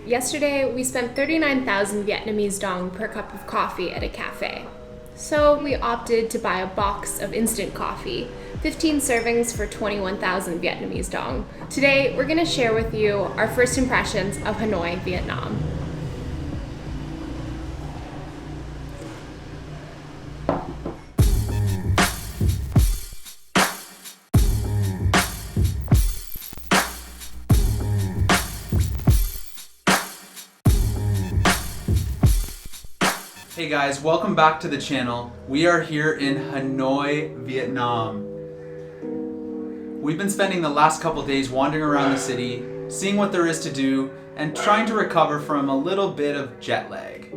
Yesterday, we spent 39,000 Vietnamese dong per cup of coffee at a cafe. So we opted to buy a box of instant coffee, 15 servings for 21,000 Vietnamese dong. Today, we're going to share with you our first impressions of Hanoi, Vietnam. Hey guys, welcome back to the channel. We are here in Hanoi, Vietnam. We've been spending the last couple days wandering around the city, seeing what there is to do, and trying to recover from a little bit of jet lag.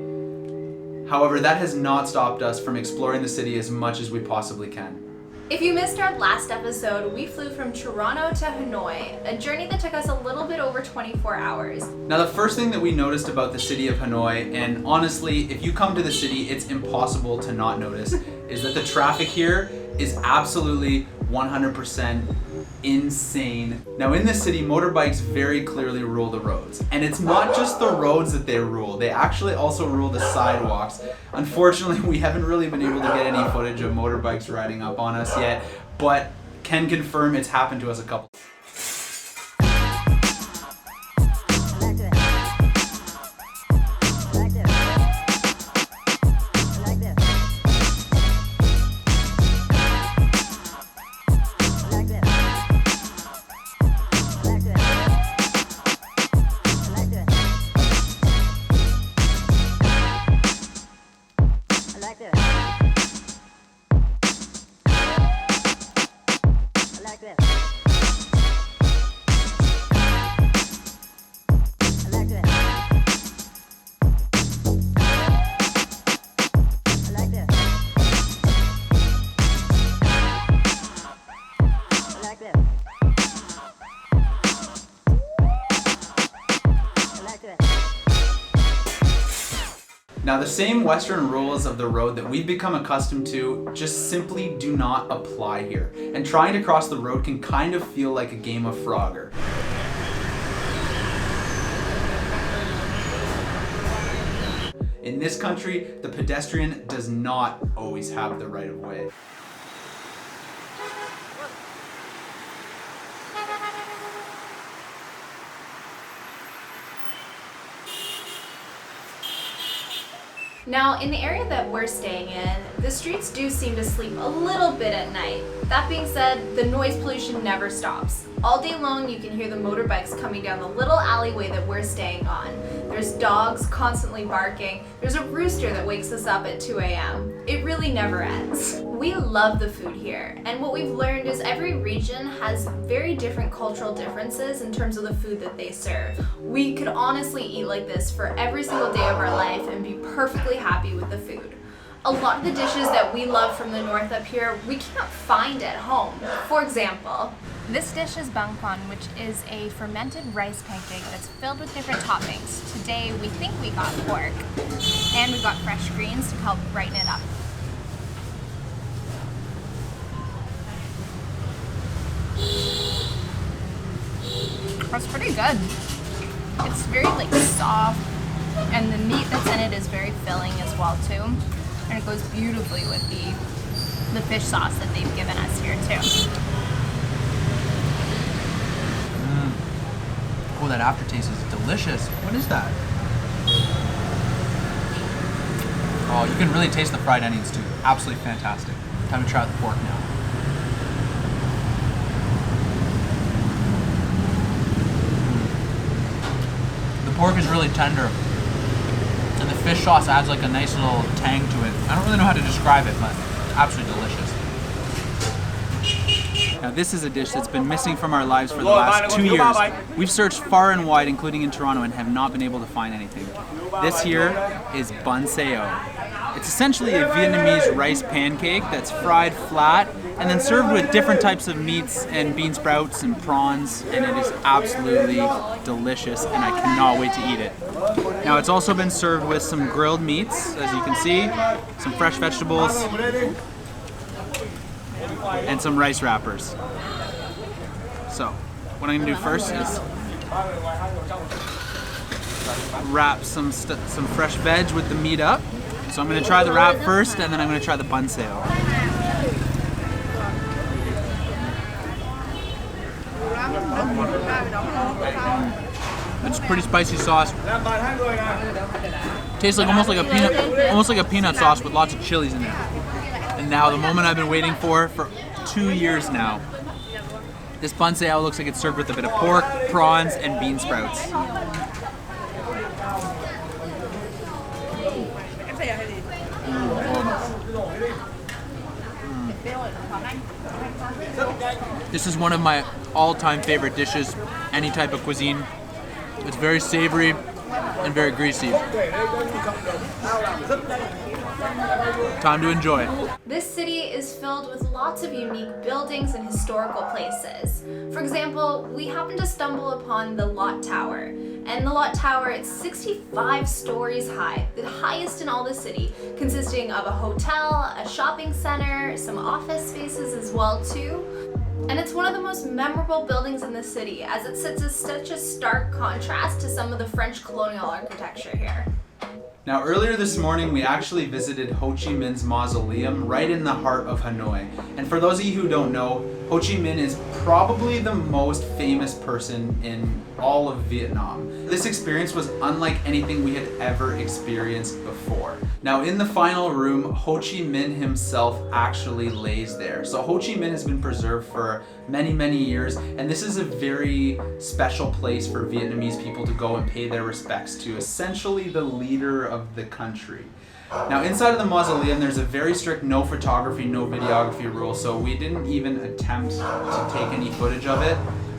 However, that has not stopped us from exploring the city as much as we possibly can. If you missed our last episode, we flew from Toronto to Hanoi, a journey that took us a little bit over 24 hours. Now, the first thing that we noticed about the city of Hanoi, and honestly, if you come to the city, it's impossible to not notice, is that the traffic here is absolutely 100% insane. Now, in this city, motorbikes very clearly rule the roads. And it's not just the roads that they rule, they actually also rule the sidewalks. Unfortunately, we haven't really been able to get any footage of motorbikes riding up on us yet, but can confirm it's happened to us a couple. Now, the same Western rules of the road that we've become accustomed to just simply do not apply here. And trying to cross the road can kind of feel like a game of Frogger. In this country, the pedestrian does not always have the right of way. Now, in the area that we're staying in, the streets do seem to sleep a little bit at night. That being said, the noise pollution never stops. All day long, you can hear the motorbikes coming down the little alleyway that we're staying on. There's dogs constantly barking. There's a rooster that wakes us up at 2 a.m. It really never ends. We love the food here, and what we've learned is every region has very different cultural differences in terms of the food that they serve. We could honestly eat like this for every single day of our life and be perfectly happy with the food. A lot of the dishes that we love from the north up here, we can't find at home. For example, this dish is bang quan, which is a fermented rice pancake that's filled with different toppings. Today, we think we got pork, and we got fresh greens to help brighten it up. That's pretty good. It's very soft, and the meat that's in it is very filling as well too. And it goes beautifully with the fish sauce that they've given us here too. Oh, that aftertaste is delicious. What is that? Oh, you can really taste the fried onions too. Absolutely fantastic. Time to try out the pork now. The pork is really tender, and the fish sauce adds like a nice little tang to it. I don't really know how to describe it, but it's absolutely delicious. Now, this is a dish that's been missing from our lives for the last 2 years. We've searched far and wide, including in Toronto, and have not been able to find anything. This here is bun sao. It's essentially a Vietnamese rice pancake that's fried flat and then served with different types of meats and bean sprouts and prawns, and it is absolutely delicious, and I cannot wait to eat it. Now, it's also been served with some grilled meats, as you can see, some fresh vegetables, and some rice wrappers. So, what I'm gonna do first is wrap some fresh veg with the meat up. So I'm gonna try the wrap first, and then I'm gonna try the bun seo. It's pretty spicy sauce. Tastes like almost like a peanut sauce with lots of chilies in it. And now the moment I've been waiting for 2 years now. This bun seo looks like it's served with a bit of pork, prawns, and bean sprouts. This is one of my all-time favorite dishes, any type of cuisine. It's very savory and very greasy. Time to enjoy. This city is filled with lots of unique buildings and historical places. For example, we happened to stumble upon the Lot Tower. And the Lot Tower, it's 65 stories high, the highest in all the city, consisting of a hotel, a shopping center, some office spaces as well too. And it's one of the most memorable buildings in the city, as it sits as such a stark contrast to some of the French colonial architecture here. Now earlier this morning we actually visited Ho Chi Minh's mausoleum right in the heart of Hanoi. And for those of you who don't know, Ho Chi Minh is probably the most famous person in all of Vietnam. This experience was unlike anything we had ever experienced before. Now in the final room, Ho Chi Minh himself actually lays there. So Ho Chi Minh has been preserved for many, many years, and this is a very special place for Vietnamese people to go and pay their respects to essentially the leader of the country. Now inside of the mausoleum there's a very strict no photography, no videography rule, so we didn't even attempt to take any footage of it.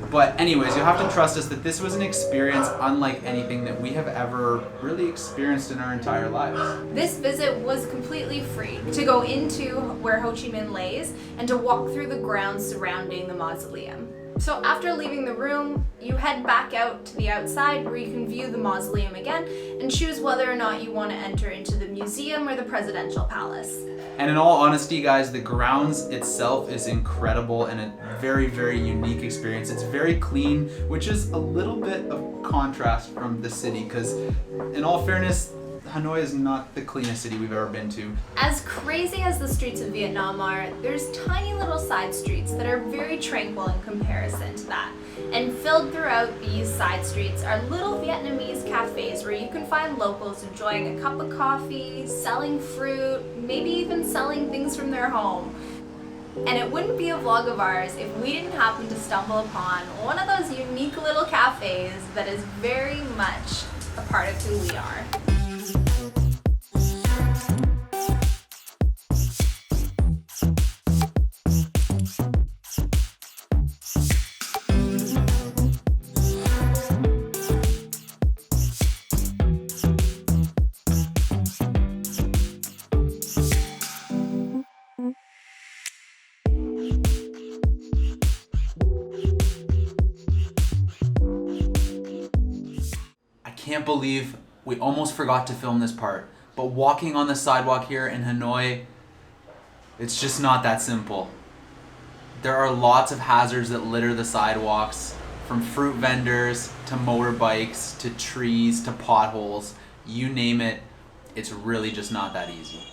But anyways, you'll have to trust us that this was an experience unlike anything that we have ever really experienced in our entire lives. This visit was completely free to go into where Ho Chi Minh lays and to walk through the grounds surrounding the mausoleum. So after leaving the room, you head back out to the outside where you can view the mausoleum again and choose whether or not you want to enter into the museum or the presidential palace. And in all honesty, guys, the grounds itself is incredible and a very, very unique experience. It's very clean, which is a little bit of contrast from the city, because in all fairness, Hanoi is not the cleanest city we've ever been to. As crazy as the streets of Vietnam are, there's tiny little side streets that are very tranquil in comparison to that. And filled throughout these side streets are little Vietnamese cafes where you can find locals enjoying a cup of coffee, selling fruit, maybe even selling things from their home. And it wouldn't be a vlog of ours if we didn't happen to stumble upon one of those unique little cafes that is very much a part of who we are. I can't believe we almost forgot to film this part, but walking on the sidewalk here in Hanoi, it's just not that simple. There are lots of hazards that litter the sidewalks, from fruit vendors to motorbikes to trees to potholes, you name it, it's really just not that easy.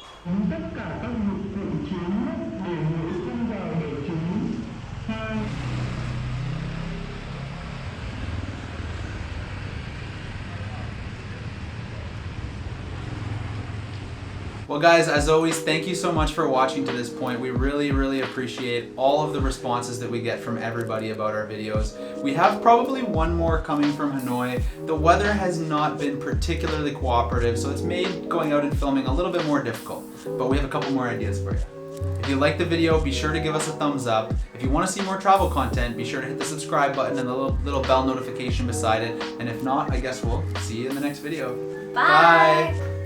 Well guys, as always, thank you so much for watching to this point. We really, really appreciate all of the responses that we get from everybody about our videos. We have probably one more coming from Hanoi. The weather has not been particularly cooperative, so it's made going out and filming a little bit more difficult. But we have a couple more ideas for you. If you like the video, be sure to give us a thumbs up. If you want to see more travel content, be sure to hit the subscribe button and the little bell notification beside it. And if not, I guess we'll see you in the next video. Bye.